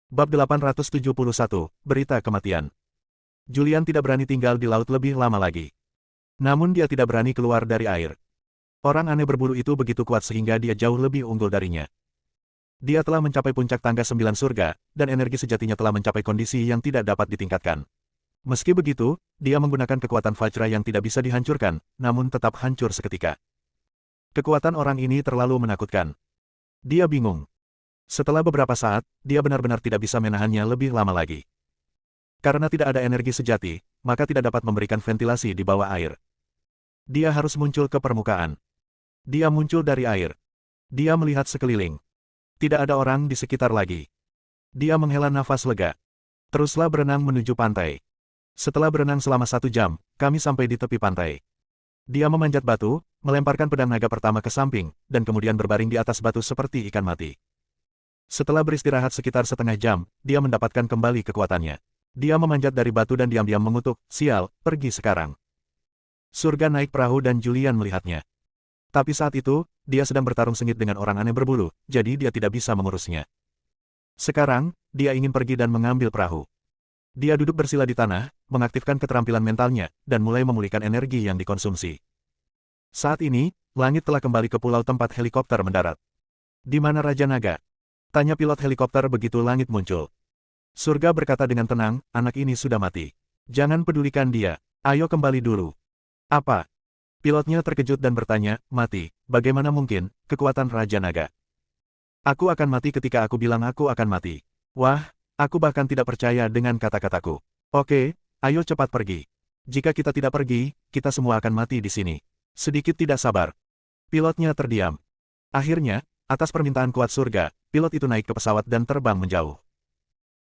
Bab 871, Berita Kematian. Julian tidak berani tinggal di laut lebih lama lagi. Namun dia tidak berani keluar dari air. Orang aneh berbulu itu begitu kuat sehingga dia jauh lebih unggul darinya. Dia telah mencapai puncak tangga 9 surga, dan energi sejatinya telah mencapai kondisi yang tidak dapat ditingkatkan. Meski begitu, dia menggunakan kekuatan Vajra yang tidak bisa dihancurkan, namun tetap hancur seketika. Kekuatan orang ini terlalu menakutkan. Dia bingung. Setelah beberapa saat, dia benar-benar tidak bisa menahannya lebih lama lagi. Karena tidak ada energi sejati, maka tidak dapat memberikan ventilasi di bawah air. Dia harus muncul ke permukaan. Dia muncul dari air. Dia melihat sekeliling. Tidak ada orang di sekitar lagi. Dia menghela nafas lega. Teruslah berenang menuju pantai. Setelah berenang selama 1 jam, kami sampai di tepi pantai. Dia memanjat batu, melemparkan pedang naga pertama ke samping, dan kemudian berbaring di atas batu seperti ikan mati. Setelah beristirahat sekitar setengah jam, dia mendapatkan kembali kekuatannya. Dia memanjat dari batu dan diam-diam mengutuk, "Sial, pergi sekarang." Surga naik perahu dan Julian melihatnya. Tapi saat itu, dia sedang bertarung sengit dengan orang aneh berbulu, jadi dia tidak bisa mengurusnya. Sekarang, dia ingin pergi dan mengambil perahu. Dia duduk bersila di tanah, mengaktifkan keterampilan mentalnya, dan mulai memulihkan energi yang dikonsumsi. Saat ini, langit telah kembali ke pulau tempat helikopter mendarat. "Di mana Raja Naga?" tanya pilot helikopter begitu langit muncul. Surga berkata dengan tenang, "Anak ini sudah mati. Jangan pedulikan dia. Ayo kembali dulu." "Apa?" Pilotnya terkejut dan bertanya, "Mati? Bagaimana mungkin, kekuatan Raja Naga? Aku akan mati ketika aku bilang aku akan mati." "Wah, aku bahkan tidak percaya dengan kata-kataku." "Oke, ayo cepat pergi. Jika kita tidak pergi, kita semua akan mati di sini." Sedikit tidak sabar. Pilotnya terdiam. Akhirnya, atas permintaan kuat surga, pilot itu naik ke pesawat dan terbang menjauh.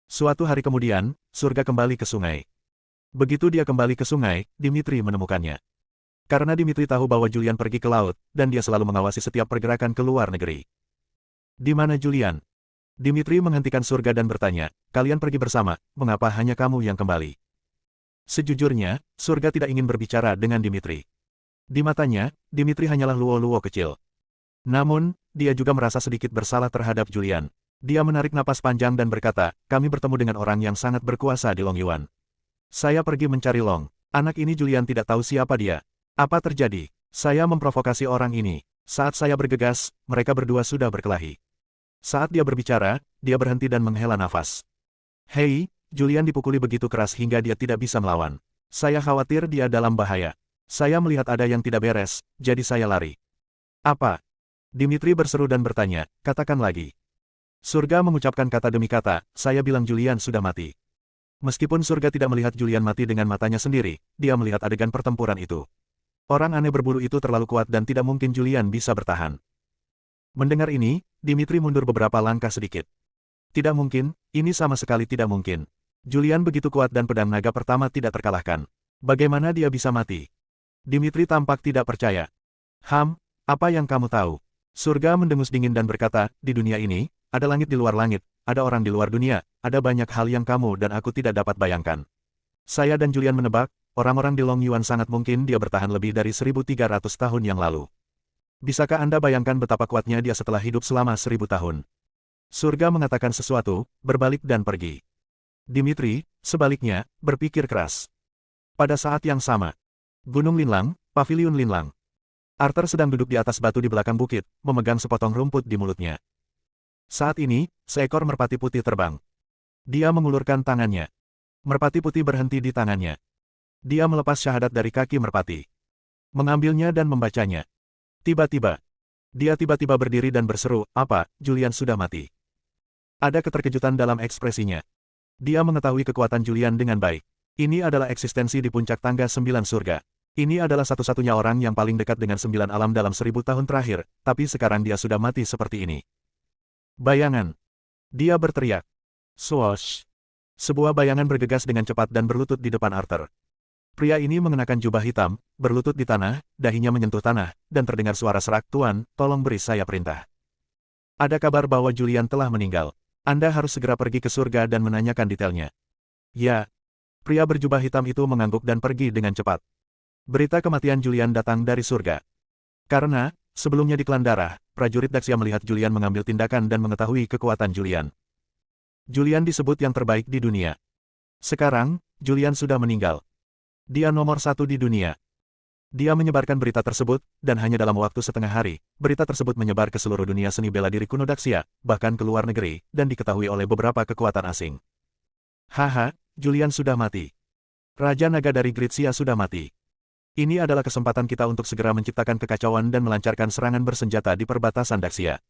Suatu hari kemudian, surga kembali ke sungai. Begitu dia kembali ke sungai, Dimitri menemukannya. Karena Dimitri tahu bahwa Julian pergi ke laut, dan dia selalu mengawasi setiap pergerakan ke luar negeri. "Di mana Julian?" Dimitri menghentikan surga dan bertanya, "Kalian pergi bersama, mengapa hanya kamu yang kembali?" Sejujurnya, surga tidak ingin berbicara dengan Dimitri. Di matanya, Dimitri hanyalah luo-luo kecil. Namun, dia juga merasa sedikit bersalah terhadap Julian. Dia menarik napas panjang dan berkata, "Kami bertemu dengan orang yang sangat berkuasa di Longyuan. Saya pergi mencari Long. Anak ini Julian tidak tahu siapa dia. Apa terjadi? Saya memprovokasi orang ini. Saat saya bergegas, mereka berdua sudah berkelahi." Saat dia berbicara, dia berhenti dan menghela nafas. "Hei, Julian dipukuli begitu keras hingga dia tidak bisa melawan. Saya khawatir dia dalam bahaya. Saya melihat ada yang tidak beres, jadi saya lari." "Apa?" Dimitri berseru dan bertanya, "Katakan lagi." Surga mengucapkan kata demi kata, "Saya bilang Julian sudah mati." Meskipun surga tidak melihat Julian mati dengan matanya sendiri, dia melihat adegan pertempuran itu. Orang aneh berbulu itu terlalu kuat dan tidak mungkin Julian bisa bertahan. Mendengar ini, Dimitri mundur beberapa langkah sedikit. "Tidak mungkin, ini sama sekali tidak mungkin. Julian begitu kuat dan pedang naga pertama tidak terkalahkan. Bagaimana dia bisa mati?" Dimitri tampak tidak percaya. Apa yang kamu tahu?" Surga mendengus dingin dan berkata, "Di dunia ini, ada langit di luar langit, ada orang di luar dunia, ada banyak hal yang kamu dan aku tidak dapat bayangkan. Saya dan Julian menebak, orang-orang di Longyuan sangat mungkin dia bertahan lebih dari 1.300 tahun yang lalu. Bisakah Anda bayangkan betapa kuatnya dia setelah hidup selama 1.000 tahun?" Surga mengatakan sesuatu, berbalik dan pergi. Dimitri, sebaliknya, berpikir keras. Pada saat yang sama, Gunung Linlang, Paviliun Linlang. Arthur sedang duduk di atas batu di belakang bukit, memegang sepotong rumput di mulutnya. Saat ini, seekor merpati putih terbang. Dia mengulurkan tangannya. Merpati putih berhenti di tangannya. Dia melepas syahadat dari kaki merpati. Mengambilnya dan membacanya. Tiba-tiba, dia tiba-tiba berdiri dan berseru, "Apa, Julian sudah mati?" Ada keterkejutan dalam ekspresinya. Dia mengetahui kekuatan Julian dengan baik. Ini adalah eksistensi di puncak tangga 9 surga. Ini adalah satu-satunya orang yang paling dekat dengan 9 alam dalam 1.000 tahun terakhir, tapi sekarang dia sudah mati seperti ini. "Bayangan!" Dia berteriak. Swoosh! Sebuah bayangan bergegas dengan cepat dan berlutut di depan Arthur. Pria ini mengenakan jubah hitam, berlutut di tanah, dahinya menyentuh tanah, dan terdengar suara serak, "Tuan, tolong beri saya perintah. Ada kabar bahwa Julian telah meninggal. Anda harus segera pergi ke surga dan menanyakan detailnya." "Ya." Pria berjubah hitam itu mengangguk dan pergi dengan cepat. Berita kematian Julian datang dari surga. Karena, sebelumnya di Klan Darah, prajurit Daxia melihat Julian mengambil tindakan dan mengetahui kekuatan Julian. Julian disebut yang terbaik di dunia. Sekarang, Julian sudah meninggal. Dia nomor 1 di dunia. Dia menyebarkan berita tersebut, dan hanya dalam waktu setengah hari, berita tersebut menyebar ke seluruh dunia seni bela diri kuno Daxia, bahkan ke luar negeri, dan diketahui oleh beberapa kekuatan asing. Haha, Julian sudah mati. Raja Naga dari Gritsia sudah mati. Ini adalah kesempatan kita untuk segera menciptakan kekacauan dan melancarkan serangan bersenjata di perbatasan Daxia.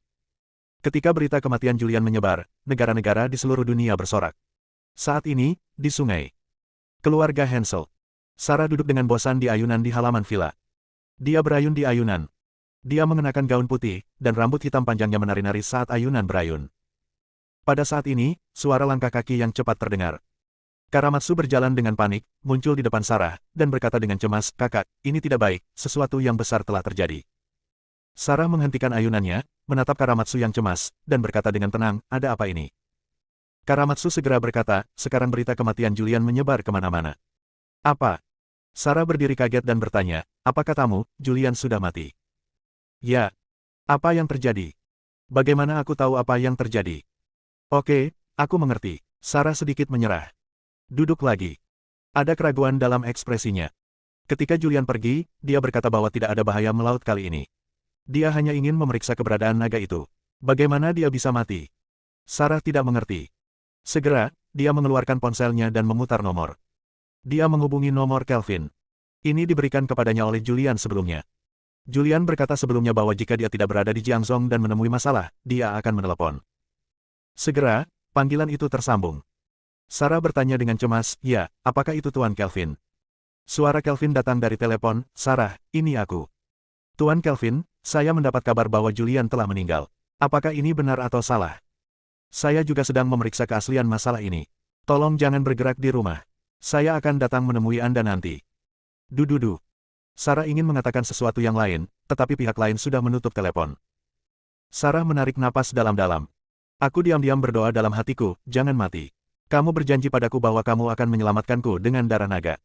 Ketika berita kematian Julian menyebar, negara-negara di seluruh dunia bersorak. Saat ini, di sungai. Keluarga Hansel. Sarah duduk dengan bosan di ayunan di halaman villa. Dia berayun di ayunan. Dia mengenakan gaun putih, dan rambut hitam panjangnya menari-nari saat ayunan berayun. Pada saat ini, suara langkah kaki yang cepat terdengar. Karamatsu berjalan dengan panik, muncul di depan Sarah, dan berkata dengan cemas, "Kakak, ini tidak baik, sesuatu yang besar telah terjadi." Sarah menghentikan ayunannya, menatap Karamatsu yang cemas, dan berkata dengan tenang, "Ada apa ini?" Karamatsu segera berkata, "Sekarang berita kematian Julian menyebar kemana-mana." "Apa?" Sarah berdiri kaget dan bertanya, "Apa katamu, Julian sudah mati?" "Ya." "Apa yang terjadi?" "Bagaimana aku tahu apa yang terjadi?" "Oke, aku mengerti." Sarah sedikit menyerah. Duduk lagi. Ada keraguan dalam ekspresinya. Ketika Julian pergi, dia berkata bahwa tidak ada bahaya melaut kali ini. Dia hanya ingin memeriksa keberadaan naga itu. Bagaimana dia bisa mati? Sarah tidak mengerti. Segera, dia mengeluarkan ponselnya dan memutar nomor. Dia menghubungi nomor Kelvin. Ini diberikan kepadanya oleh Julian sebelumnya. Julian berkata sebelumnya bahwa jika dia tidak berada di Jiangzhou dan menemui masalah, dia akan menelepon. Segera, panggilan itu tersambung. Sarah bertanya dengan cemas, "Ya, apakah itu Tuan Kelvin?" Suara Kelvin datang dari telepon, "Sarah, ini aku." "Tuan Kelvin, saya mendapat kabar bahwa Julian telah meninggal. Apakah ini benar atau salah? Saya juga sedang memeriksa keaslian masalah ini. Tolong jangan bergerak di rumah. Saya akan datang menemui Anda nanti." Dududu. Sarah ingin mengatakan sesuatu yang lain, tetapi pihak lain sudah menutup telepon. Sarah menarik napas dalam-dalam. "Aku diam-diam berdoa dalam hatiku, jangan mati. Kamu berjanji padaku bahwa kamu akan menyelamatkanku dengan darah naga."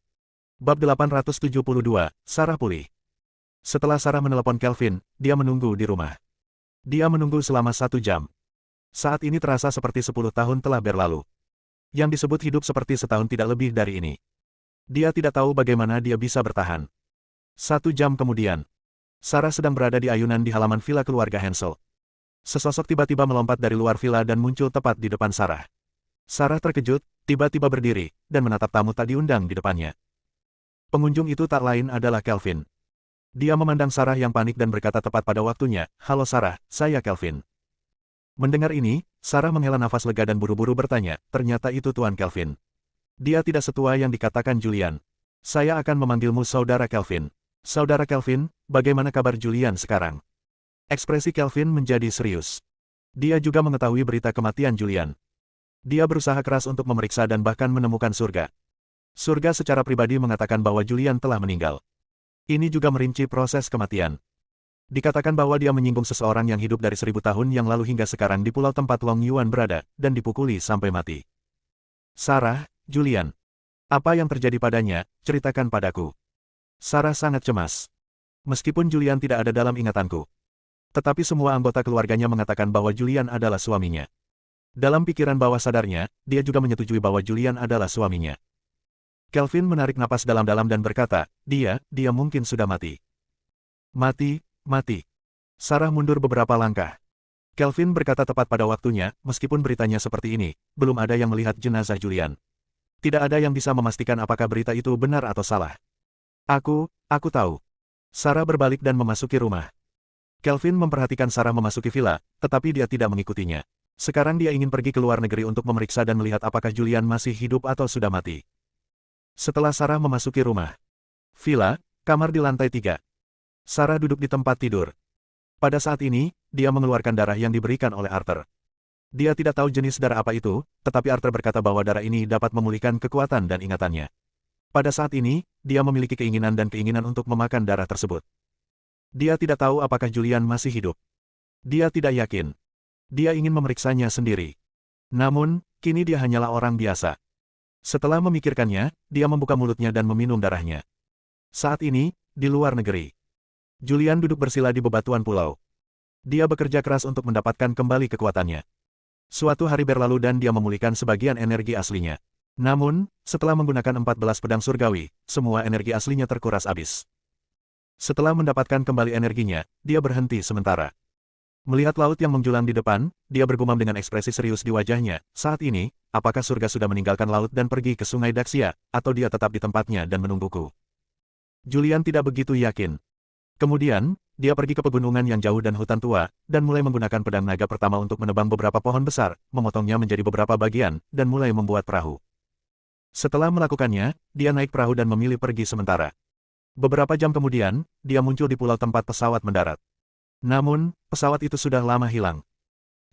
Bab 872, Sarah pulih. Setelah Sarah menelepon Kelvin, dia menunggu di rumah. Dia menunggu selama 1 jam. Saat ini terasa seperti 10 tahun telah berlalu. Yang disebut hidup seperti setahun tidak lebih dari ini. Dia tidak tahu bagaimana dia bisa bertahan. 1 jam kemudian, Sarah sedang berada di ayunan di halaman villa keluarga Hansel. Sesosok tiba-tiba melompat dari luar villa dan muncul tepat di depan Sarah. Sarah terkejut, tiba-tiba berdiri, dan menatap tamu tak diundang di depannya. Pengunjung itu tak lain adalah Kelvin. Dia memandang Sarah yang panik dan berkata tepat pada waktunya, "Halo Sarah, saya Kelvin." Mendengar ini, Sarah menghela nafas lega dan buru-buru bertanya, "Ternyata itu Tuan Kelvin." Dia tidak setua yang dikatakan Julian. "Saya akan memanggilmu Saudara Kelvin." "Saudara Kelvin, bagaimana kabar Julian sekarang?" Ekspresi Kelvin menjadi serius. Dia juga mengetahui berita kematian Julian. Dia berusaha keras untuk memeriksa dan bahkan menemukan surga. Surga secara pribadi mengatakan bahwa Julian telah meninggal. Ini juga merinci proses kematian. Dikatakan bahwa dia menyinggung seseorang yang hidup dari 1000 tahun yang lalu hingga sekarang di pulau tempat Long Yuan berada, dan dipukuli sampai mati. "Sarah, Julian. Apa yang terjadi padanya, ceritakan padaku." Sarah sangat cemas. Meskipun Julian tidak ada dalam ingatanku. Tetapi semua anggota keluarganya mengatakan bahwa Julian adalah suaminya. Dalam pikiran bawah sadarnya, dia juga menyetujui bahwa Julian adalah suaminya. Kelvin menarik napas dalam-dalam dan berkata, dia mungkin sudah mati." Mati. Sarah mundur beberapa langkah. Kelvin berkata tepat pada waktunya, meskipun beritanya seperti ini, belum ada yang melihat jenazah Julian. Tidak ada yang bisa memastikan apakah berita itu benar atau salah. Aku tahu." Sarah berbalik dan memasuki rumah. Kelvin memperhatikan Sarah memasuki villa, tetapi dia tidak mengikutinya. Sekarang dia ingin pergi ke luar negeri untuk memeriksa dan melihat apakah Julian masih hidup atau sudah mati. Setelah Sarah memasuki rumah villa, kamar di lantai 3. Sarah duduk di tempat tidur. Pada saat ini, dia mengeluarkan darah yang diberikan oleh Arthur. Dia tidak tahu jenis darah apa itu, tetapi Arthur berkata bahwa darah ini dapat memulihkan kekuatan dan ingatannya. Pada saat ini, dia memiliki keinginan untuk memakan darah tersebut. Dia tidak tahu apakah Julian masih hidup. Dia tidak yakin. Dia ingin memeriksanya sendiri. Namun, kini dia hanyalah orang biasa. Setelah memikirkannya, dia membuka mulutnya dan meminum darahnya. Saat ini, di luar negeri, Julian duduk bersila di bebatuan pulau. Dia bekerja keras untuk mendapatkan kembali kekuatannya. Suatu hari berlalu dan dia memulihkan sebagian energi aslinya. Namun, setelah menggunakan 14 pedang surgawi, semua energi aslinya terkuras habis. Setelah mendapatkan kembali energinya, dia berhenti sementara. Melihat laut yang menjulang di depan, dia bergumam dengan ekspresi serius di wajahnya. Saat ini, apakah surga sudah meninggalkan laut dan pergi ke sungai Daxia, atau dia tetap di tempatnya dan menungguku? Julian tidak begitu yakin. Kemudian, dia pergi ke pegunungan yang jauh dan hutan tua, dan mulai menggunakan pedang naga pertama untuk menebang beberapa pohon besar, memotongnya menjadi beberapa bagian, dan mulai membuat perahu. Setelah melakukannya, dia naik perahu dan memilih pergi sementara. Beberapa jam kemudian, dia muncul di pulau tempat pesawat mendarat. Namun, pesawat itu sudah lama hilang.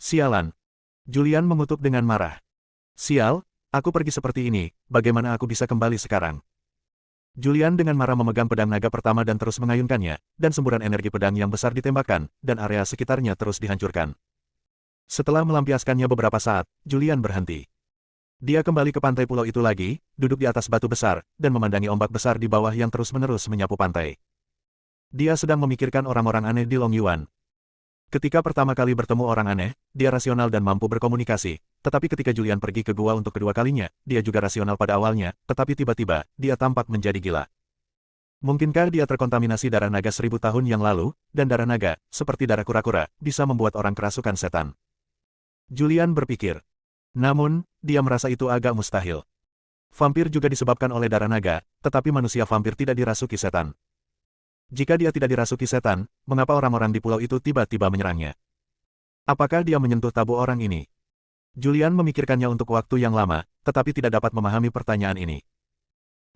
Sialan. Julian mengutuk dengan marah. Sial, aku pergi seperti ini, bagaimana aku bisa kembali sekarang? Julian dengan marah memegang pedang naga pertama dan terus mengayunkannya, dan semburan energi pedang yang besar ditembakkan, dan area sekitarnya terus dihancurkan. Setelah melampiaskannya beberapa saat, Julian berhenti. Dia kembali ke pantai pulau itu lagi, duduk di atas batu besar, dan memandangi ombak besar di bawah yang terus-menerus menyapu pantai. Dia sedang memikirkan orang-orang aneh di Long Yuan. Ketika pertama kali bertemu orang aneh, dia rasional dan mampu berkomunikasi, tetapi ketika Julian pergi ke gua untuk kedua kalinya, dia juga rasional pada awalnya, tetapi tiba-tiba, dia tampak menjadi gila. Mungkinkah dia terkontaminasi darah naga 1000 tahun yang lalu, dan darah naga, seperti darah kura-kura, bisa membuat orang kerasukan setan? Julian berpikir. Namun, dia merasa itu agak mustahil. Vampir juga disebabkan oleh darah naga, tetapi manusia vampir tidak dirasuki setan. Jika dia tidak dirasuki setan, mengapa orang-orang di pulau itu tiba-tiba menyerangnya? Apakah dia menyentuh tabu orang ini? Julian memikirkannya untuk waktu yang lama, tetapi tidak dapat memahami pertanyaan ini.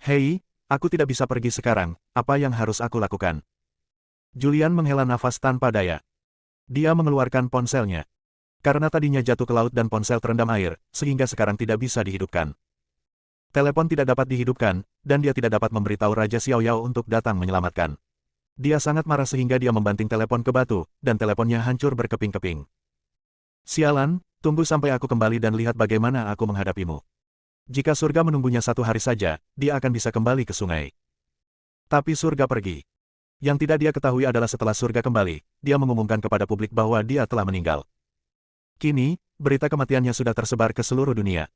Hei, aku tidak bisa pergi sekarang, apa yang harus aku lakukan? Julian menghela nafas tanpa daya. Dia mengeluarkan ponselnya. Karena tadinya jatuh ke laut dan ponsel terendam air, sehingga sekarang tidak bisa dihidupkan. Telepon tidak dapat dihidupkan, dan dia tidak dapat memberitahu Raja Xiaoyao untuk datang menyelamatkan. Dia sangat marah sehingga dia membanting telepon ke batu, dan teleponnya hancur berkeping-keping. Sialan, tunggu sampai aku kembali dan lihat bagaimana aku menghadapimu. Jika surga menunggunya 1 hari saja, dia akan bisa kembali ke sungai. Tapi surga pergi. Yang tidak dia ketahui adalah setelah surga kembali, dia mengumumkan kepada publik bahwa dia telah meninggal. Kini, berita kematiannya sudah tersebar ke seluruh dunia.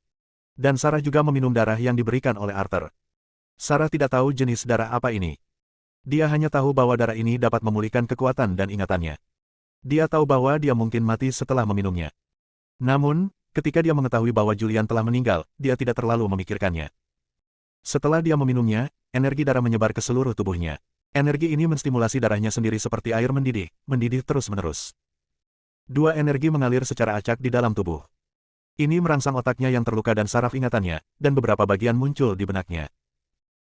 Dan Sarah juga meminum darah yang diberikan oleh Arthur. Sarah tidak tahu jenis darah apa ini. Dia hanya tahu bahwa darah ini dapat memulihkan kekuatan dan ingatannya. Dia tahu bahwa dia mungkin mati setelah meminumnya. Namun, ketika dia mengetahui bahwa Julian telah meninggal, dia tidak terlalu memikirkannya. Setelah dia meminumnya, energi darah menyebar ke seluruh tubuhnya. Energi ini menstimulasi darahnya sendiri seperti air mendidih, mendidih terus-menerus. 2 energi mengalir secara acak di dalam tubuh. Ini merangsang otaknya yang terluka dan saraf ingatannya, dan beberapa bagian muncul di benaknya.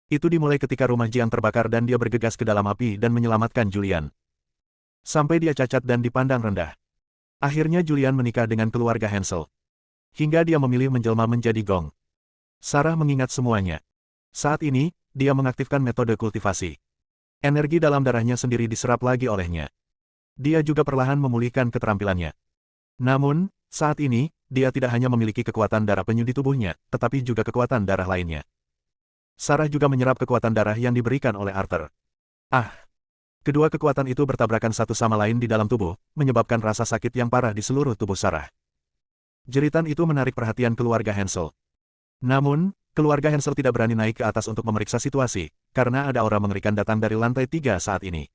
Itu dimulai ketika rumah Jiang terbakar dan dia bergegas ke dalam api dan menyelamatkan Julian. Sampai dia cacat dan dipandang rendah. Akhirnya Julian menikah dengan keluarga Hansel. Hingga dia memilih menjelma menjadi Gong. Sarah mengingat semuanya. Saat ini, dia mengaktifkan metode kultivasi. Energi dalam darahnya sendiri diserap lagi olehnya. Dia juga perlahan memulihkan keterampilannya. Namun, saat ini, dia tidak hanya memiliki kekuatan darah penyu di tubuhnya, tetapi juga kekuatan darah lainnya. Sarah juga menyerap kekuatan darah yang diberikan oleh Arthur. Kedua kekuatan itu bertabrakan satu sama lain di dalam tubuh, menyebabkan rasa sakit yang parah di seluruh tubuh Sarah. Jeritan itu menarik perhatian keluarga Hansel. Namun, keluarga Hansel tidak berani naik ke atas untuk memeriksa situasi, karena ada aura mengerikan datang dari lantai 3 saat ini.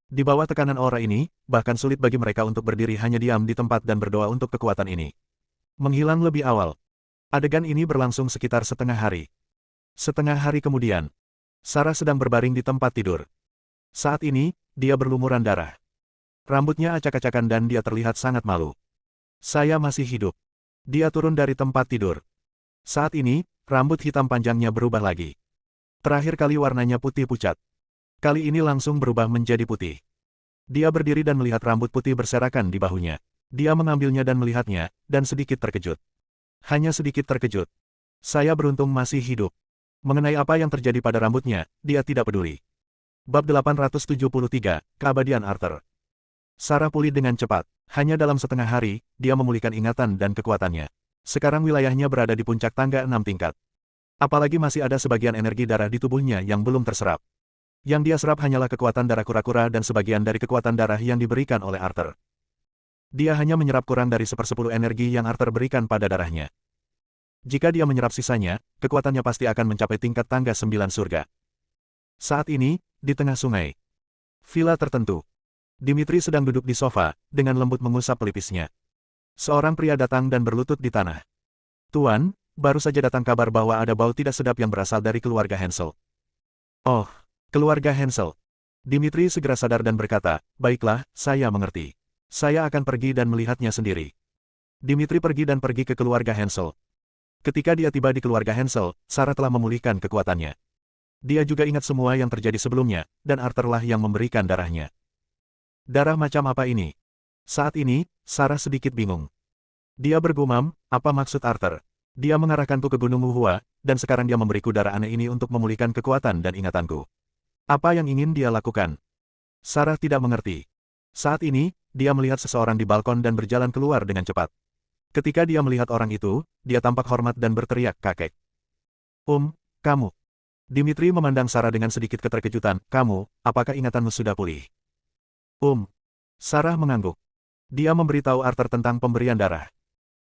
Di bawah tekanan aura ini, bahkan sulit bagi mereka untuk berdiri hanya diam di tempat dan berdoa untuk kekuatan ini. Menghilang lebih awal. Adegan ini berlangsung sekitar setengah hari. Setengah hari kemudian, Sarah sedang berbaring di tempat tidur. Saat ini, dia berlumuran darah. Rambutnya acak-acakan dan dia terlihat sangat malu. Saya masih hidup. Dia turun dari tempat tidur. Saat ini, rambut hitam panjangnya berubah lagi. Terakhir kali warnanya putih pucat. Kali ini langsung berubah menjadi putih. Dia berdiri dan melihat rambut putih berserakan di bahunya. Dia mengambilnya dan melihatnya, dan sedikit terkejut. Hanya sedikit terkejut. Saya beruntung masih hidup. Mengenai apa yang terjadi pada rambutnya, dia tidak peduli. Bab 873, Keabadian Arthur. Sarah pulih dengan cepat. Hanya dalam setengah hari, dia memulihkan ingatan dan kekuatannya. Sekarang wilayahnya berada di puncak tangga 6 tingkat. Apalagi masih ada sebagian energi darah di tubuhnya yang belum terserap. Yang dia serap hanyalah kekuatan darah kura-kura dan sebagian dari kekuatan darah yang diberikan oleh Arthur. Dia hanya menyerap kurang dari 1/10 energi yang Arthur berikan pada darahnya. Jika dia menyerap sisanya, kekuatannya pasti akan mencapai tingkat tangga 9 surga. Saat ini, di tengah sungai. Villa tertentu. Dimitri sedang duduk di sofa, dengan lembut mengusap pelipisnya. Seorang pria datang dan berlutut di tanah. Tuan, baru saja datang kabar bahwa ada bau tidak sedap yang berasal dari keluarga Hansel. Oh, keluarga Hansel. Dimitri segera sadar dan berkata, baiklah, saya mengerti. Saya akan pergi dan melihatnya sendiri. Dimitri pergi ke keluarga Hansel. Ketika dia tiba di keluarga Hansel, Sarah telah memulihkan kekuatannya. Dia juga ingat semua yang terjadi sebelumnya, dan Arthur lah yang memberikan darahnya. Darah macam apa ini? Saat ini, Sarah sedikit bingung. Dia bergumam, apa maksud Arthur? Dia mengarahkanku ke Gunung Wuhua, dan sekarang dia memberiku darah aneh ini untuk memulihkan kekuatan dan ingatanku. Apa yang ingin dia lakukan? Sarah tidak mengerti. Saat ini, dia melihat seseorang di balkon dan berjalan keluar dengan cepat. Ketika dia melihat orang itu, dia tampak hormat dan berteriak, kakek. Kamu. Dimitri memandang Sarah dengan sedikit keterkejutan, kamu, apakah ingatanmu sudah pulih? Sarah mengangguk. Dia memberitahu Arthur tentang pemberian darah.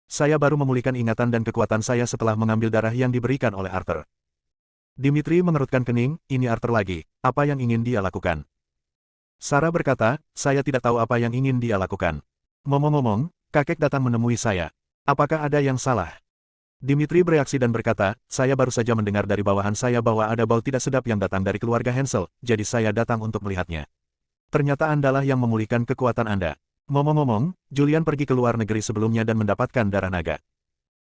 Saya baru memulihkan ingatan dan kekuatan saya setelah mengambil darah yang diberikan oleh Arthur. Dimitri mengerutkan kening, ini Arthur lagi, apa yang ingin dia lakukan? Sarah berkata, saya tidak tahu apa yang ingin dia lakukan. Ngomong-ngomong, kakek datang menemui saya. Apakah ada yang salah? Dimitri bereaksi dan berkata, saya baru saja mendengar dari bawahan saya bahwa ada bau tidak sedap yang datang dari keluarga Hansel, jadi saya datang untuk melihatnya. Ternyata Andalah yang memulihkan kekuatan Anda. Ngomong-ngomong, Julian pergi ke luar negeri sebelumnya dan mendapatkan darah naga.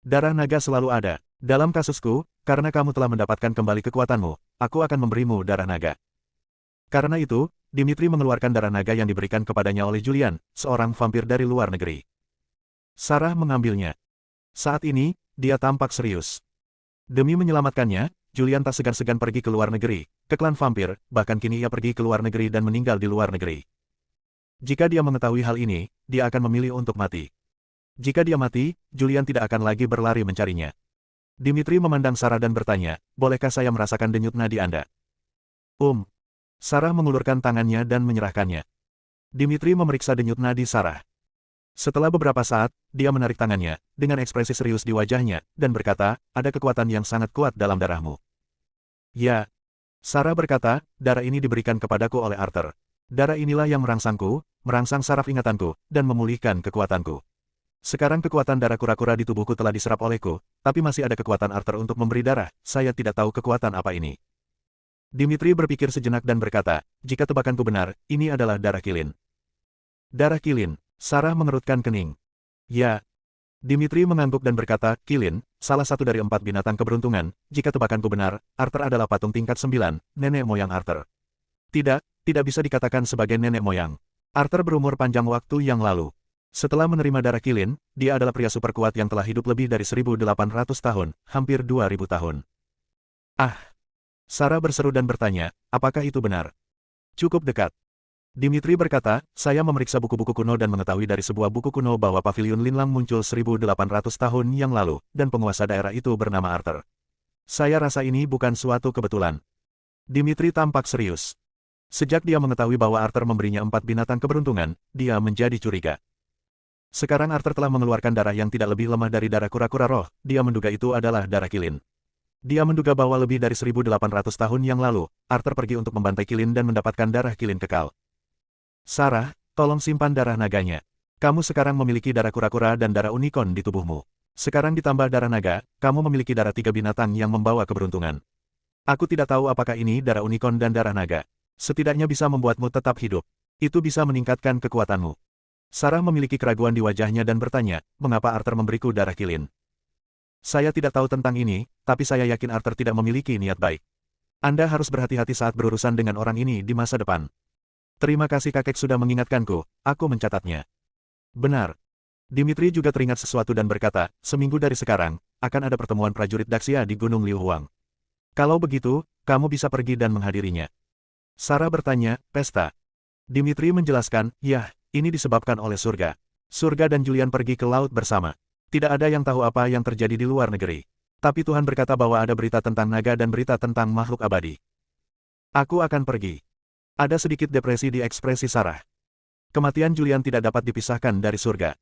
Darah naga selalu ada. Dalam kasusku, karena kamu telah mendapatkan kembali kekuatanmu, aku akan memberimu darah naga. Karena itu, Dimitri mengeluarkan darah naga yang diberikan kepadanya oleh Julian, seorang vampir dari luar negeri. Sarah mengambilnya. Saat ini, dia tampak serius. Demi menyelamatkannya, Julian tak segan-segan pergi ke luar negeri, ke klan vampir, bahkan kini ia pergi ke luar negeri dan meninggal di luar negeri. Jika dia mengetahui hal ini, dia akan memilih untuk mati. Jika dia mati, Julian tidak akan lagi berlari mencarinya. Dimitri memandang Sarah dan bertanya, bolehkah saya merasakan denyut nadi Anda? Sarah mengulurkan tangannya dan menyerahkannya. Dimitri memeriksa denyut nadi Sarah. Setelah beberapa saat, dia menarik tangannya, dengan ekspresi serius di wajahnya, dan berkata, ada kekuatan yang sangat kuat dalam darahmu. Ya. Sarah berkata, darah ini diberikan kepadaku oleh Arthur. Darah inilah yang merangsangku, merangsang saraf ingatanku, dan memulihkan kekuatanku. Sekarang kekuatan darah kura-kura di tubuhku telah diserap olehku, tapi masih ada kekuatan Arthur untuk memberi darah, saya tidak tahu kekuatan apa ini. Dimitri berpikir sejenak dan berkata, jika tebakanku benar, ini adalah darah kilin. Darah kilin. Sarah mengerutkan kening. Ya. Dimitri mengangguk dan berkata, kilin, salah satu dari 4 binatang keberuntungan, jika tebakanku benar, Arthur adalah patung tingkat 9, nenek moyang Arthur. Tidak bisa dikatakan sebagai nenek moyang. Arthur berumur panjang waktu yang lalu. Setelah menerima darah kilin, dia adalah pria super kuat yang telah hidup lebih dari 1.800 tahun, hampir 2.000 tahun. Sarah berseru dan bertanya, apakah itu benar? Cukup dekat. Dimitri berkata, saya memeriksa buku-buku kuno dan mengetahui dari sebuah buku kuno bahwa Pavilion Linlang muncul 1.800 tahun yang lalu, dan penguasa daerah itu bernama Arthur. Saya rasa ini bukan suatu kebetulan. Dimitri tampak serius. Sejak dia mengetahui bahwa Arthur memberinya 4 binatang keberuntungan, dia menjadi curiga. Sekarang Arthur telah mengeluarkan darah yang tidak lebih lemah dari darah kura-kura roh, dia menduga itu adalah darah kilin. Dia menduga bahwa lebih dari 1.800 tahun yang lalu, Arthur pergi untuk membantai kilin dan mendapatkan darah kilin kekal. Sarah, tolong simpan darah naganya. Kamu sekarang memiliki darah kura-kura dan darah unicorn di tubuhmu. Sekarang ditambah darah naga, kamu memiliki darah 3 binatang yang membawa keberuntungan. Aku tidak tahu apakah ini darah unicorn dan darah naga. Setidaknya bisa membuatmu tetap hidup. Itu bisa meningkatkan kekuatanmu. Sarah memiliki keraguan di wajahnya dan bertanya, mengapa Arthur memberiku darah kilin? Saya tidak tahu tentang ini, tapi saya yakin Arthur tidak memiliki niat baik. Anda harus berhati-hati saat berurusan dengan orang ini di masa depan. Terima kasih kakek sudah mengingatkanku, aku mencatatnya. Benar. Dimitri juga teringat sesuatu dan berkata, seminggu dari sekarang, akan ada pertemuan prajurit Daxia di Gunung Liu Huang. Kalau begitu, kamu bisa pergi dan menghadirinya. Sarah bertanya, pesta. Dimitri menjelaskan, ya, ini disebabkan oleh surga. Surga dan Julian pergi ke laut bersama. Tidak ada yang tahu apa yang terjadi di luar negeri. Tapi Tuhan berkata bahwa ada berita tentang naga dan berita tentang makhluk abadi. Aku akan pergi. Ada sedikit depresi di ekspresi Sarah. Kematian Julian tidak dapat dipisahkan dari surga.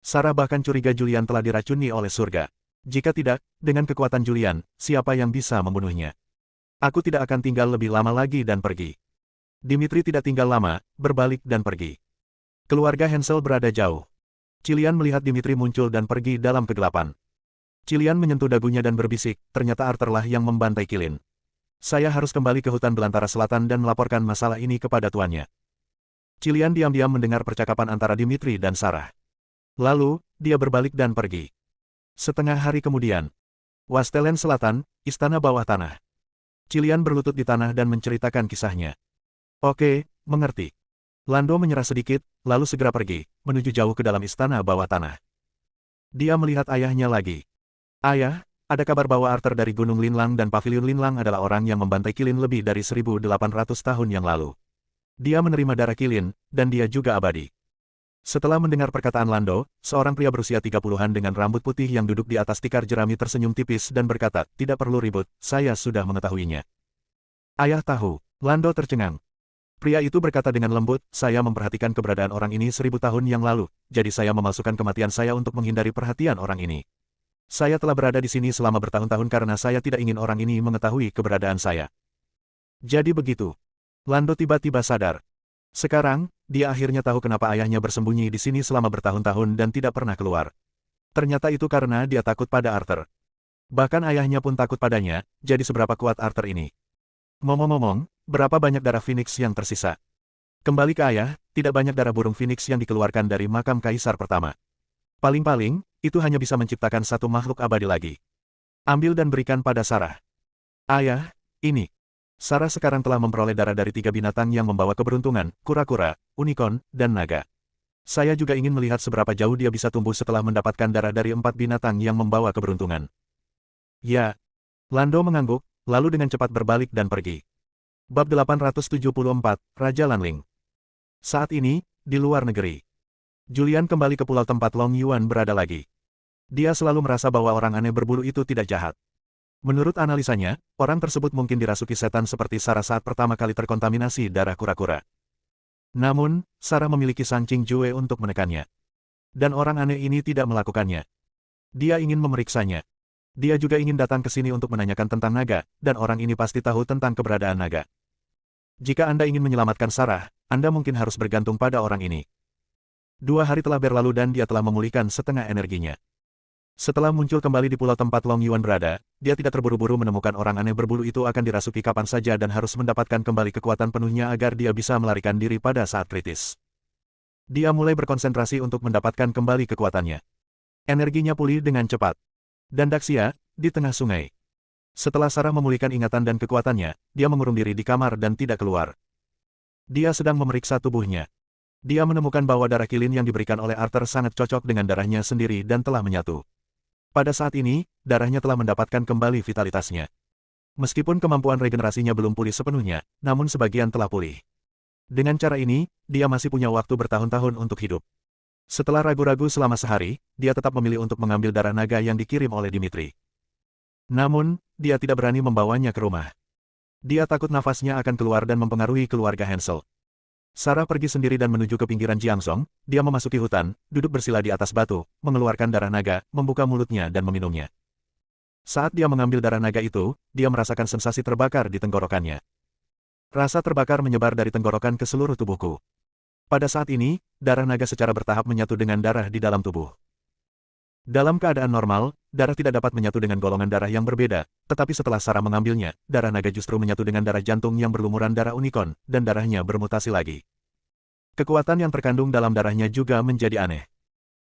Sarah bahkan curiga Julian telah diracuni oleh surga. Jika tidak, dengan kekuatan Julian, siapa yang bisa membunuhnya? Aku tidak akan tinggal lebih lama lagi dan pergi. Dimitri tidak tinggal lama, berbalik dan pergi. Keluarga Hansel berada jauh. Cillian melihat Dimitri muncul dan pergi dalam kegelapan. Cillian menyentuh dagunya dan berbisik, ternyata Arthur lah yang membantai Qilin. Saya harus kembali ke hutan belantara selatan dan melaporkan masalah ini kepada tuannya. Cillian diam-diam mendengar percakapan antara Dimitri dan Sarah. Lalu, dia berbalik dan pergi. Setengah hari kemudian, Wastelen Selatan, Istana Bawah Tanah. Cillian berlutut di tanah dan menceritakan kisahnya. Oke, mengerti. Lando menyerah sedikit, lalu segera pergi, menuju jauh ke dalam Istana Bawah Tanah. Dia melihat ayahnya lagi. Ayah, ada kabar bahwa Arthur dari Gunung Linlang dan Pavilion Linlang adalah orang yang membantai Qilin lebih dari 1.800 tahun yang lalu. Dia menerima darah Qilin, dan dia juga abadi. Setelah mendengar perkataan Lando, seorang pria berusia 30-an dengan rambut putih yang duduk di atas tikar jerami tersenyum tipis dan berkata, tidak perlu ribut, saya sudah mengetahuinya. Ayah tahu, Lando tercengang. Pria itu berkata dengan lembut, saya memperhatikan keberadaan orang ini 1.000 tahun yang lalu, jadi saya memalsukan kematian saya untuk menghindari perhatian orang ini. Saya telah berada di sini selama bertahun-tahun karena saya tidak ingin orang ini mengetahui keberadaan saya. Jadi begitu. Lando tiba-tiba sadar. Sekarang, dia akhirnya tahu kenapa ayahnya bersembunyi di sini selama bertahun-tahun dan tidak pernah keluar. Ternyata itu karena dia takut pada Arthur. Bahkan ayahnya pun takut padanya, jadi seberapa kuat Arthur ini. Ngomong-ngomong, berapa banyak darah Phoenix yang tersisa? Kembali ke ayah, tidak banyak darah burung Phoenix yang dikeluarkan dari makam kaisar pertama. Paling-paling, itu hanya bisa menciptakan satu makhluk abadi lagi. Ambil dan berikan pada Sarah. Ayah, ini. Sarah sekarang telah memperoleh darah dari 3 binatang yang membawa keberuntungan, kura-kura, unicorn, dan naga. Saya juga ingin melihat seberapa jauh dia bisa tumbuh setelah mendapatkan darah dari 4 binatang yang membawa keberuntungan. Ya. Lando mengangguk, lalu dengan cepat berbalik dan pergi. Bab 874, Raja Lanling. Saat ini, di luar negeri. Julian kembali ke pulau tempat Long Yuan berada lagi. Dia selalu merasa bahwa orang aneh berbulu itu tidak jahat. Menurut analisanya, orang tersebut mungkin dirasuki setan seperti Sarah saat pertama kali terkontaminasi darah kura-kura. Namun, Sarah memiliki Sancing Jue untuk menekannya. Dan orang aneh ini tidak melakukannya. Dia ingin memeriksanya. Dia juga ingin datang ke sini untuk menanyakan tentang naga, dan orang ini pasti tahu tentang keberadaan naga. Jika Anda ingin menyelamatkan Sarah, Anda mungkin harus bergantung pada orang ini. 2 hari telah berlalu dan dia telah memulihkan setengah energinya. Setelah muncul kembali di pulau tempat Long Yuan berada, dia tidak terburu-buru menemukan orang aneh berbulu itu akan dirasuki kapan saja dan harus mendapatkan kembali kekuatan penuhnya agar dia bisa melarikan diri pada saat kritis. Dia mulai berkonsentrasi untuk mendapatkan kembali kekuatannya. Energinya pulih dengan cepat. Dan Daxia, di tengah sungai. Setelah Sarah memulihkan ingatan dan kekuatannya, dia mengurung diri di kamar dan tidak keluar. Dia sedang memeriksa tubuhnya. Dia menemukan bahwa darah Qilin yang diberikan oleh Arthur sangat cocok dengan darahnya sendiri dan telah menyatu. Pada saat ini, darahnya telah mendapatkan kembali vitalitasnya. Meskipun kemampuan regenerasinya belum pulih sepenuhnya, namun sebagian telah pulih. Dengan cara ini, dia masih punya waktu bertahun-tahun untuk hidup. Setelah ragu-ragu selama sehari, dia tetap memilih untuk mengambil darah naga yang dikirim oleh Dimitri. Namun, dia tidak berani membawanya ke rumah. Dia takut nafasnya akan keluar dan mempengaruhi keluarga Hansel. Sarah pergi sendiri dan menuju ke pinggiran Jiangsong, dia memasuki hutan, duduk bersila di atas batu, mengeluarkan darah naga, membuka mulutnya dan meminumnya. Saat dia mengambil darah naga itu, dia merasakan sensasi terbakar di tenggorokannya. Rasa terbakar menyebar dari tenggorokan ke seluruh tubuhku. Pada saat ini, darah naga secara bertahap menyatu dengan darah di dalam tubuh. Dalam keadaan normal, darah tidak dapat menyatu dengan golongan darah yang berbeda, tetapi setelah Sarah mengambilnya, darah naga justru menyatu dengan darah jantung yang berlumuran darah unicorn, dan darahnya bermutasi lagi. Kekuatan yang terkandung dalam darahnya juga menjadi aneh.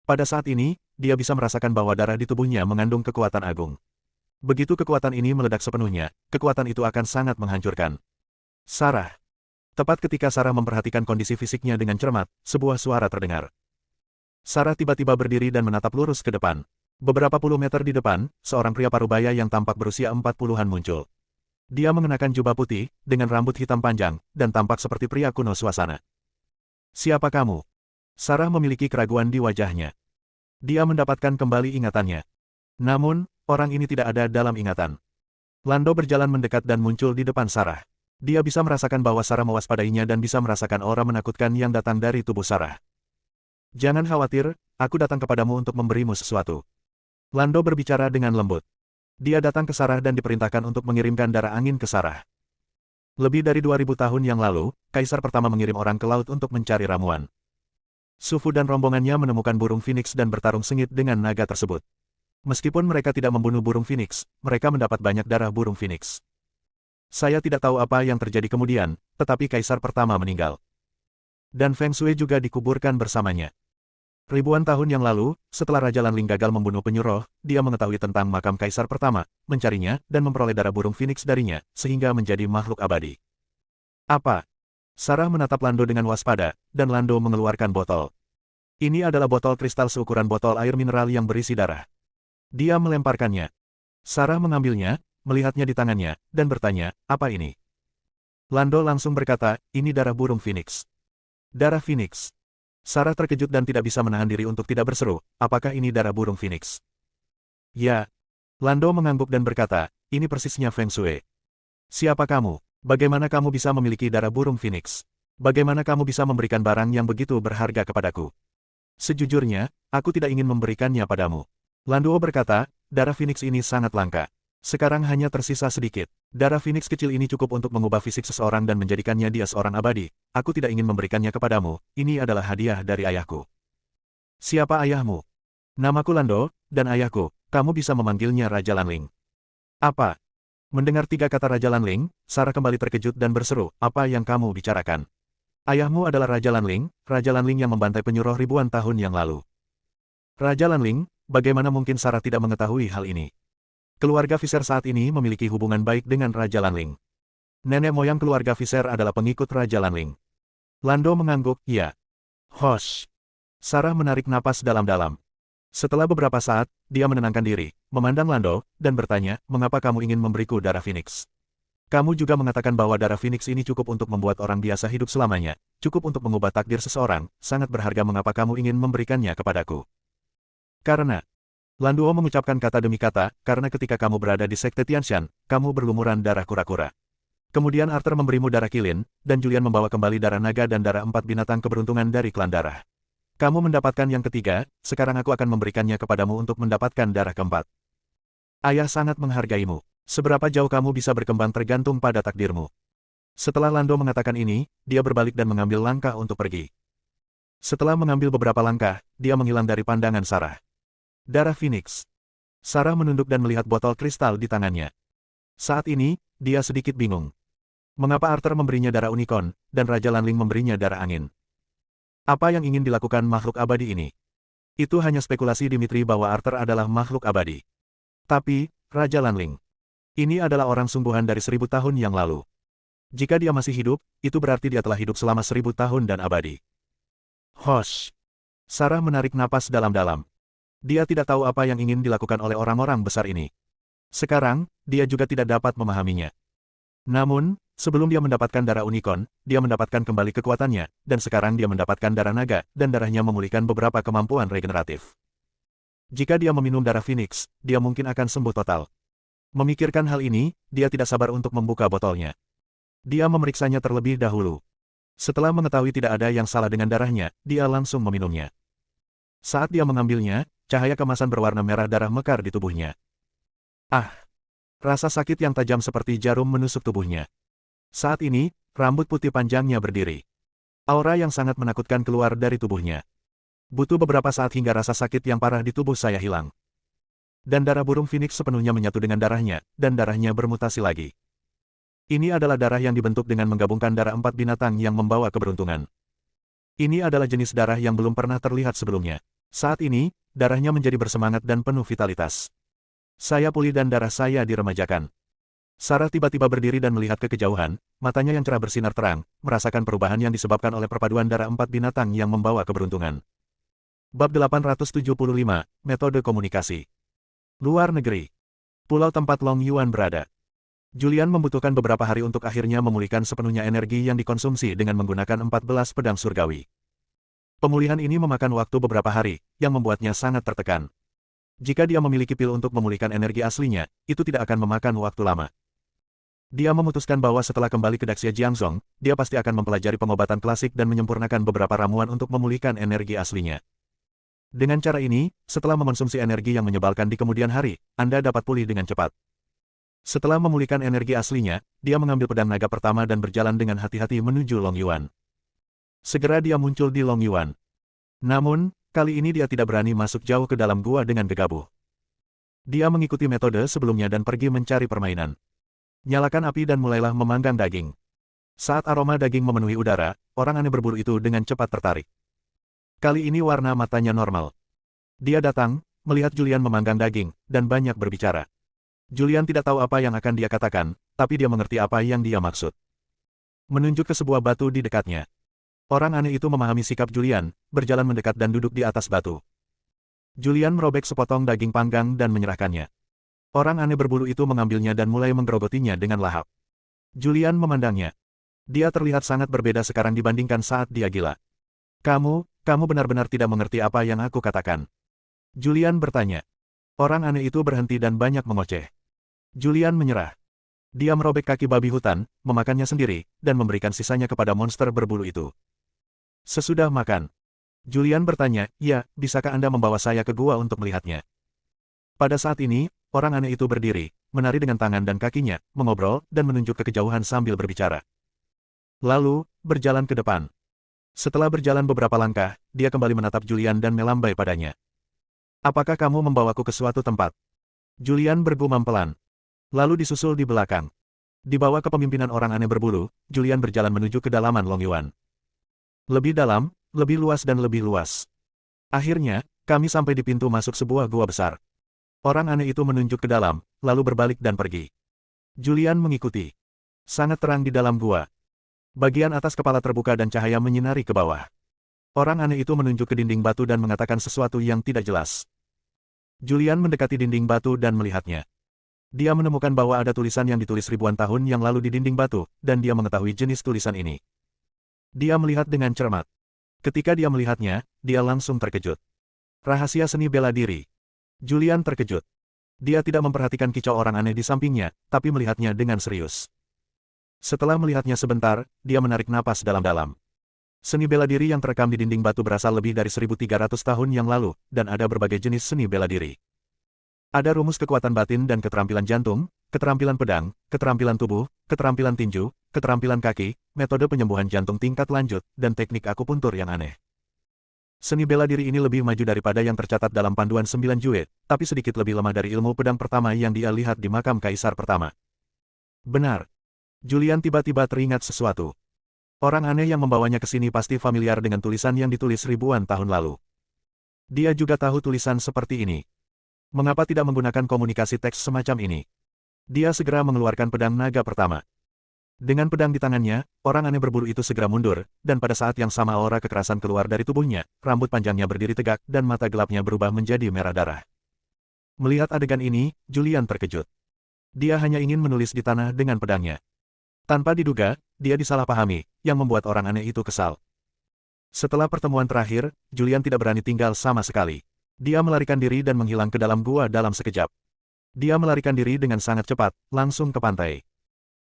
Pada saat ini, dia bisa merasakan bahwa darah di tubuhnya mengandung kekuatan agung. Begitu kekuatan ini meledak sepenuhnya, kekuatan itu akan sangat menghancurkan. Sarah. Tepat ketika Sarah memperhatikan kondisi fisiknya dengan cermat, sebuah suara terdengar. Sarah tiba-tiba berdiri dan menatap lurus ke depan. Beberapa puluh meter di depan, seorang pria parubaya yang tampak berusia 40-an muncul. Dia mengenakan jubah putih, dengan rambut hitam panjang, dan tampak seperti pria kuno suasana. Siapa kamu? Sarah memiliki keraguan di wajahnya. Dia mendapatkan kembali ingatannya. Namun, orang ini tidak ada dalam ingatan. Lando berjalan mendekat dan muncul di depan Sarah. Dia bisa merasakan bahwa Sarah mewaspadainya dan bisa merasakan aura menakutkan yang datang dari tubuh Sarah. Jangan khawatir, aku datang kepadamu untuk memberimu sesuatu. Lando berbicara dengan lembut. Dia datang ke Sarah dan diperintahkan untuk mengirimkan darah angin ke Sarah. Lebih dari 2000 tahun yang lalu, Kaisar pertama mengirim orang ke laut untuk mencari ramuan. Sufu dan rombongannya menemukan burung Phoenix dan bertarung sengit dengan naga tersebut. Meskipun mereka tidak membunuh burung Phoenix, mereka mendapat banyak darah burung Phoenix. Saya tidak tahu apa yang terjadi kemudian, tetapi Kaisar pertama meninggal. Dan Feng Shui juga dikuburkan bersamanya. Ribuan tahun yang lalu, setelah Raja Lanling gagal membunuh penyuruh, dia mengetahui tentang makam Kaisar pertama, mencarinya, dan memperoleh darah burung Phoenix darinya, sehingga menjadi makhluk abadi. Apa? Sarah menatap Lando dengan waspada, dan Lando mengeluarkan botol. Ini adalah botol kristal seukuran botol air mineral yang berisi darah. Dia melemparkannya. Sarah mengambilnya, melihatnya di tangannya, dan bertanya, apa ini? Lando langsung berkata, ini darah burung Phoenix. Darah Phoenix. Sarah terkejut dan tidak bisa menahan diri untuk tidak berseru, apakah ini darah burung Phoenix? Ya. Lando mengangguk dan berkata, ini persisnya Feng Shui. Siapa kamu? Bagaimana kamu bisa memiliki darah burung Phoenix? Bagaimana kamu bisa memberikan barang yang begitu berharga kepadaku? Sejujurnya, aku tidak ingin memberikannya padamu. Lando berkata, darah Phoenix ini sangat langka. Sekarang hanya tersisa sedikit. Darah Phoenix kecil ini cukup untuk mengubah fisik seseorang dan menjadikannya dia seorang abadi. Aku tidak ingin memberikannya kepadamu, ini adalah hadiah dari ayahku. Siapa ayahmu? Namaku Lando, dan ayahku, kamu bisa memanggilnya Raja Lanling. Apa? Mendengar 3 kata Raja Lanling, Sarah kembali terkejut dan berseru, apa yang kamu bicarakan? Ayahmu adalah Raja Lanling yang membantai penyuruh ribuan tahun yang lalu. Raja Lanling, bagaimana mungkin Sarah tidak mengetahui hal ini? Keluarga Visser saat ini memiliki hubungan baik dengan Raja Lanling. Nenek moyang keluarga Visser adalah pengikut Raja Lanling. Lando mengangguk, ya. Hosh. Sarah menarik napas dalam-dalam. Setelah beberapa saat, dia menenangkan diri, memandang Lando, dan bertanya, mengapa kamu ingin memberiku darah Phoenix? Kamu juga mengatakan bahwa darah Phoenix ini cukup untuk membuat orang biasa hidup selamanya, cukup untuk mengubah takdir seseorang, sangat berharga mengapa kamu ingin memberikannya kepadaku? Karena, Landuo mengucapkan kata demi kata, karena ketika kamu berada di Sekte Tianshan, kamu berlumuran darah kura-kura. Kemudian Arthur memberimu darah kilin, dan Julian membawa kembali darah naga dan darah 4 binatang keberuntungan dari klan darah. Kamu mendapatkan yang ketiga, sekarang aku akan memberikannya kepadamu untuk mendapatkan darah keempat. Ayah sangat menghargaimu. Seberapa jauh kamu bisa berkembang tergantung pada takdirmu. Setelah Lando mengatakan ini, dia berbalik dan mengambil langkah untuk pergi. Setelah mengambil beberapa langkah, dia menghilang dari pandangan Sarah. Darah Phoenix. Sarah menunduk dan melihat botol kristal di tangannya. Saat ini, dia sedikit bingung. Mengapa Arthur memberinya darah unicorn, dan Raja Lanling memberinya darah angin? Apa yang ingin dilakukan makhluk abadi ini? Itu hanya spekulasi Dimitri bahwa Arthur adalah makhluk abadi. Tapi, Raja Lanling. Ini adalah orang sungguhan dari 1000 tahun yang lalu. Jika dia masih hidup, itu berarti dia telah hidup selama 1000 tahun dan abadi. Hosh. Sarah menarik napas dalam-dalam. Dia tidak tahu apa yang ingin dilakukan oleh orang-orang besar ini. Sekarang, dia juga tidak dapat memahaminya. Namun, sebelum dia mendapatkan darah unicorn, dia mendapatkan kembali kekuatannya, dan sekarang dia mendapatkan darah naga, dan darahnya memulihkan beberapa kemampuan regeneratif. Jika dia meminum darah Phoenix, dia mungkin akan sembuh total. Memikirkan hal ini, dia tidak sabar untuk membuka botolnya. Dia memeriksanya terlebih dahulu. Setelah mengetahui tidak ada yang salah dengan darahnya, dia langsung meminumnya. Saat dia mengambilnya, cahaya kemasan berwarna merah darah mekar di tubuhnya. Ah! Rasa sakit yang tajam seperti jarum menusuk tubuhnya. Saat ini, rambut putih panjangnya berdiri. Aura yang sangat menakutkan keluar dari tubuhnya. Butuh beberapa saat hingga rasa sakit yang parah di tubuh saya hilang. Dan darah burung Phoenix sepenuhnya menyatu dengan darahnya, dan darahnya bermutasi lagi. Ini adalah darah yang dibentuk dengan menggabungkan darah 4 binatang yang membawa keberuntungan. Ini adalah jenis darah yang belum pernah terlihat sebelumnya. Saat ini, darahnya menjadi bersemangat dan penuh vitalitas. Saya pulih dan darah saya diremajakan. Sarah tiba-tiba berdiri dan melihat ke kejauhan, matanya yang cerah bersinar terang, merasakan perubahan yang disebabkan oleh perpaduan darah 4 binatang yang membawa keberuntungan. Bab 875, Metode Komunikasi. Luar negeri. Pulau tempat Long Yuan berada. Julian membutuhkan beberapa hari untuk akhirnya memulihkan sepenuhnya energi yang dikonsumsi dengan menggunakan 14 pedang surgawi. Pemulihan ini memakan waktu beberapa hari, yang membuatnya sangat tertekan. Jika dia memiliki pil untuk memulihkan energi aslinya, itu tidak akan memakan waktu lama. Dia memutuskan bahwa setelah kembali ke Daxia Jiangzhong, dia pasti akan mempelajari pengobatan klasik dan menyempurnakan beberapa ramuan untuk memulihkan energi aslinya. Dengan cara ini, setelah mengonsumsi energi yang menyebalkan di kemudian hari, Anda dapat pulih dengan cepat. Setelah memulihkan energi aslinya, dia mengambil pedang naga pertama dan berjalan dengan hati-hati menuju Long Yuan. Segera dia muncul di Long Yuan. Namun, kali ini dia tidak berani masuk jauh ke dalam gua dengan gegabah. Dia mengikuti metode sebelumnya dan pergi mencari permainan. Nyalakan api dan mulailah memanggang daging. Saat aroma daging memenuhi udara, orang aneh berbulu itu dengan cepat tertarik. Kali ini warna matanya normal. Dia datang, melihat Julian memanggang daging, dan banyak berbicara. Julian tidak tahu apa yang akan dia katakan, tapi dia mengerti apa yang dia maksud. Menunjuk ke sebuah batu di dekatnya. Orang aneh itu memahami sikap Julian, berjalan mendekat dan duduk di atas batu. Julian merobek sepotong daging panggang dan menyerahkannya. Orang aneh berbulu itu mengambilnya dan mulai menggerogotinya dengan lahap. Julian memandangnya. Dia terlihat sangat berbeda sekarang dibandingkan saat dia gila. Kamu benar-benar tidak mengerti apa yang aku katakan. Julian bertanya. Orang aneh itu berhenti dan banyak mengoceh. Julian menyerah. Dia merobek kaki babi hutan, memakannya sendiri, dan memberikan sisanya kepada monster berbulu itu. Sesudah makan, Julian bertanya, "Ya, bisakah Anda membawa saya ke gua untuk melihatnya?" Pada saat ini, orang aneh itu berdiri, menari dengan tangan dan kakinya, mengobrol, dan menunjuk ke kejauhan sambil berbicara. Lalu, berjalan ke depan. Setelah berjalan beberapa langkah, dia kembali menatap Julian dan melambai padanya. "Apakah kamu membawaku ke suatu tempat?" Julian bergumam pelan. Lalu disusul di belakang. Di bawah kepemimpinan orang aneh berbulu, Julian berjalan menuju kedalaman Long Yuan. Lebih dalam, lebih luas dan lebih luas. Akhirnya, kami sampai di pintu masuk sebuah gua besar. Orang aneh itu menunjuk ke dalam, lalu berbalik dan pergi. Julian mengikuti. Sangat terang di dalam gua. Bagian atas kepala terbuka dan cahaya menyinari ke bawah. Orang aneh itu menunjuk ke dinding batu dan mengatakan sesuatu yang tidak jelas. Julian mendekati dinding batu dan melihatnya. Dia menemukan bahwa ada tulisan yang ditulis ribuan tahun yang lalu di dinding batu, dan dia mengetahui jenis tulisan ini. Dia melihat dengan cermat. Ketika dia melihatnya, dia langsung terkejut. Rahasia seni bela diri. Julian terkejut. Dia tidak memperhatikan kicau orang aneh di sampingnya, tapi melihatnya dengan serius. Setelah melihatnya sebentar, dia menarik napas dalam-dalam. Seni bela diri yang terekam di dinding batu berasal lebih dari 1300 tahun yang lalu, dan ada berbagai jenis seni bela diri. Ada rumus kekuatan batin dan keterampilan jantung, keterampilan pedang, keterampilan tubuh, keterampilan tinju, keterampilan kaki, metode penyembuhan jantung tingkat lanjut, dan teknik akupuntur yang aneh. Seni bela diri ini lebih maju daripada yang tercatat dalam panduan 9 Jue, tapi sedikit lebih lemah dari ilmu pedang pertama yang dia lihat di makam kaisar pertama. Benar. Julian tiba-tiba teringat sesuatu. Orang aneh yang membawanya ke sini pasti familiar dengan tulisan yang ditulis ribuan tahun lalu. Dia juga tahu tulisan seperti ini. Mengapa tidak menggunakan komunikasi teks semacam ini? Dia segera mengeluarkan pedang naga pertama. Dengan pedang di tangannya, orang aneh berbulu itu segera mundur, dan pada saat yang sama aura kekerasan keluar dari tubuhnya, rambut panjangnya berdiri tegak, dan mata gelapnya berubah menjadi merah darah. Melihat adegan ini, Julian terkejut. Dia hanya ingin menulis di tanah dengan pedangnya. Tanpa diduga, dia disalahpahami, yang membuat orang aneh itu kesal. Setelah pertemuan terakhir, Julian tidak berani tinggal sama sekali. Dia melarikan diri dan menghilang ke dalam gua dalam sekejap. Dia melarikan diri dengan sangat cepat, langsung ke pantai.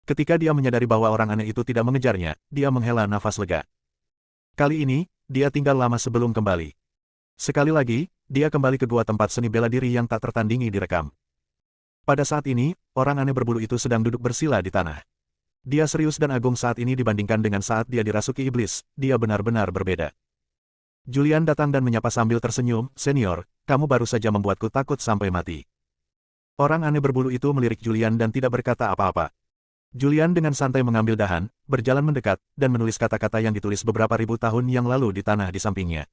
Ketika dia menyadari bahwa orang aneh itu tidak mengejarnya, dia menghela nafas lega. Kali ini, dia tinggal lama sebelum kembali. Sekali lagi, dia kembali ke gua tempat seni bela diri yang tak tertandingi direkam. Pada saat ini, orang aneh berbulu itu sedang duduk bersila di tanah. Dia serius dan agung saat ini dibandingkan dengan saat dia dirasuki iblis, dia benar-benar berbeda. Julian datang dan menyapa sambil tersenyum, "Senior, kamu baru saja membuatku takut sampai mati." Orang aneh berbulu itu melirik Julian dan tidak berkata apa-apa. Julian dengan santai mengambil dahan, berjalan mendekat, dan menulis kata-kata yang ditulis beberapa ribu tahun yang lalu di tanah di sampingnya.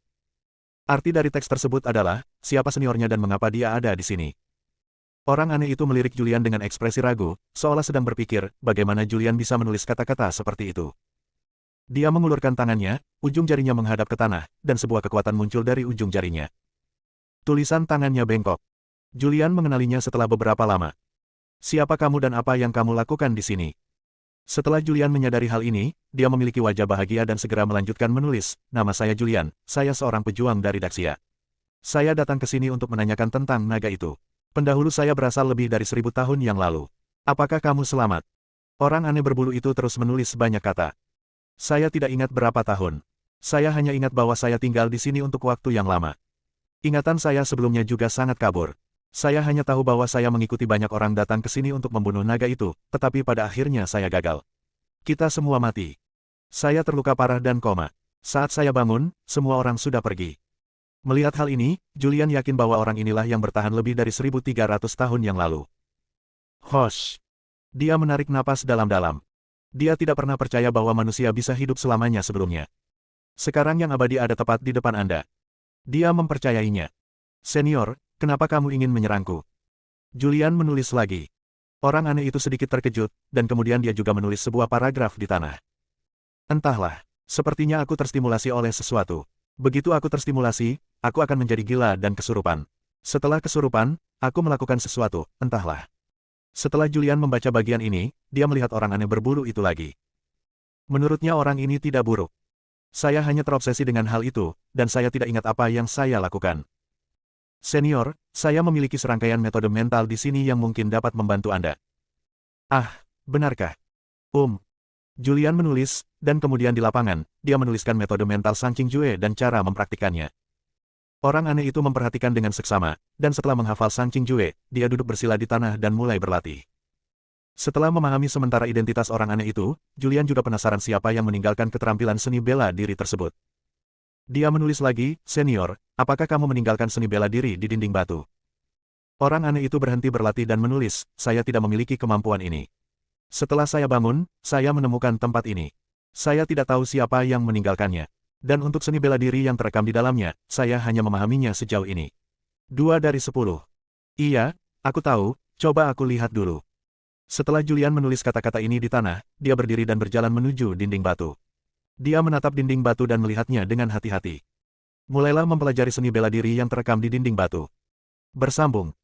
Arti dari teks tersebut adalah, siapa seniornya dan mengapa dia ada di sini. Orang aneh itu melirik Julian dengan ekspresi ragu, seolah sedang berpikir, bagaimana Julian bisa menulis kata-kata seperti itu. Dia mengulurkan tangannya, ujung jarinya menghadap ke tanah, dan sebuah kekuatan muncul dari ujung jarinya. Tulisan tangannya bengkok. Julian mengenalinya setelah beberapa lama. "Siapa kamu dan apa yang kamu lakukan di sini?" Setelah Julian menyadari hal ini, dia memiliki wajah bahagia dan segera melanjutkan menulis, "Nama saya Julian, saya seorang pejuang dari Daxia. Saya datang ke sini untuk menanyakan tentang naga itu. Pendahulu saya berasal lebih dari 1000 tahun yang lalu. Apakah kamu selamat?" Orang aneh berbulu itu terus menulis banyak kata. Saya tidak ingat berapa tahun. Saya hanya ingat bahwa saya tinggal di sini untuk waktu yang lama. Ingatan saya sebelumnya juga sangat kabur. Saya hanya tahu bahwa saya mengikuti banyak orang datang ke sini untuk membunuh naga itu, tetapi pada akhirnya saya gagal. Kita semua mati. Saya terluka parah dan koma. Saat saya bangun, semua orang sudah pergi. Melihat hal ini, Julian yakin bahwa orang inilah yang bertahan lebih dari 1.300 tahun yang lalu. Hosh! Dia menarik napas dalam-dalam. Dia tidak pernah percaya bahwa manusia bisa hidup selamanya sebelumnya. Sekarang yang abadi ada tepat di depan Anda. Dia mempercayainya. Senior, kenapa kamu ingin menyerangku? Julian menulis lagi. Orang aneh itu sedikit terkejut, dan kemudian dia juga menulis sebuah paragraf di tanah. Entahlah, sepertinya aku terstimulasi oleh sesuatu. Begitu aku terstimulasi, aku akan menjadi gila dan kesurupan. Setelah kesurupan, aku melakukan sesuatu, entahlah. Setelah Julian membaca bagian ini, dia melihat orang aneh berbulu itu lagi. Menurutnya orang ini tidak buruk. Saya hanya terobsesi dengan hal itu, dan saya tidak ingat apa yang saya lakukan. Senior, saya memiliki serangkaian metode mental di sini yang mungkin dapat membantu Anda. Ah, benarkah? Julian menulis, dan kemudian di lapangan, dia menuliskan metode mental Sang Qing Jue dan cara mempraktikannya. Orang aneh itu memperhatikan dengan seksama, dan setelah menghafal Sang Qing Jue, dia duduk bersila di tanah dan mulai berlatih. Setelah memahami sementara identitas orang aneh itu, Julian juga penasaran siapa yang meninggalkan keterampilan seni bela diri tersebut. Dia menulis lagi, Senior, apakah kamu meninggalkan seni bela diri di dinding batu? Orang aneh itu berhenti berlatih dan menulis, saya tidak memiliki kemampuan ini. Setelah saya bangun, saya menemukan tempat ini. Saya tidak tahu siapa yang meninggalkannya. Dan untuk seni bela diri yang terekam di dalamnya, saya hanya memahaminya sejauh ini. 2 dari 10. Iya, aku tahu, coba aku lihat dulu. Setelah Julian menulis kata-kata ini di tanah, dia berdiri dan berjalan menuju dinding batu. Dia menatap dinding batu dan melihatnya dengan hati-hati. Mulailah mempelajari seni bela diri yang terekam di dinding batu. Bersambung.